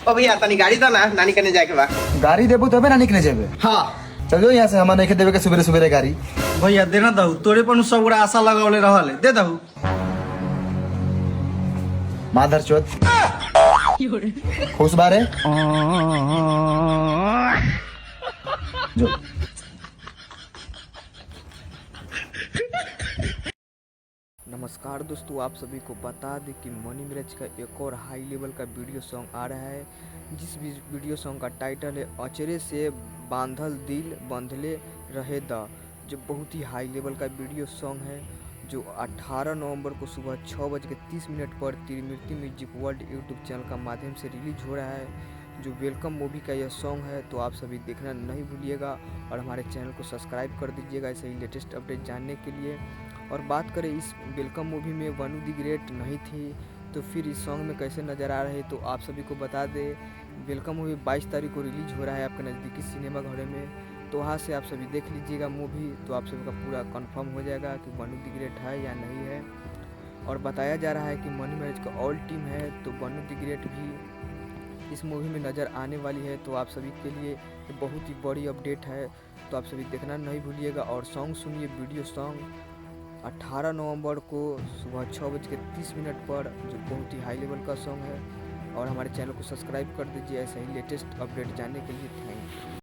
ओ भैया तनी गाड़ी दो ना, नानी कने जाके बा। गाड़ी देबू तबे ना निकले जेबे। हाँ चलो यहाँ से हमारे नहीं देवे के सुबह सुबह गाड़ी। भैया देना दहू, तोरे पर सब गोड़ा आशा लगावले रहल है, दे दहू। माधर चोद खुश बारे जो नमस्कार दोस्तों, आप सभी को बता दें कि मनी मिराज का एक और हाई लेवल का वीडियो सॉन्ग आ रहा है, जिस वीडियो सॉन्ग का टाइटल है अचरे से बांधल दिल बंधले रहे द, जो बहुत ही हाई लेवल का वीडियो सॉन्ग है, जो 18 नवंबर को सुबह 6:30 पर त्रिमूर्ति म्यूजिक वर्ल्ड यूट्यूब चैनल का माध्यम से रिलीज हो रहा है। जो वेलकम मूवी का यह सॉन्ग है, तो आप सभी देखना नहीं भूलिएगा और हमारे चैनल को सब्सक्राइब कर दीजिएगा ऐसे ही लेटेस्ट अपडेट जानने के लिए। और बात करें इस वेलकम मूवी में वनु दी ग्रेट नहीं थी, तो फिर इस सॉन्ग में कैसे नज़र आ रहे, तो आप सभी को बता दें वेलकम मूवी 22 तारीख को रिलीज हो रहा है आपके नज़दीकी सिनेमा घरों में, तो वहाँ से आप सभी देख लीजिएगा मूवी, तो आप सभी का पूरा कंफर्म हो जाएगा कि वनु दी ग्रेट है या नहीं है। और बताया जा रहा है कि मनी मैरिज का ऑल टीम है, तो वनु दी ग्रेट भी इस मूवी में नज़र आने वाली है, तो आप सभी के लिए बहुत ही बड़ी अपडेट है, तो आप सभी देखना नहीं भूलिएगा। और सॉन्ग सुनिए, वीडियो सॉन्ग 18 नवंबर को सुबह 6:30 पर, जो बहुत ही हाई लेवल का सॉन्ग है। और हमारे चैनल को सब्सक्राइब कर दीजिए ऐसे ही लेटेस्ट अपडेट जानने के लिए। Thank you.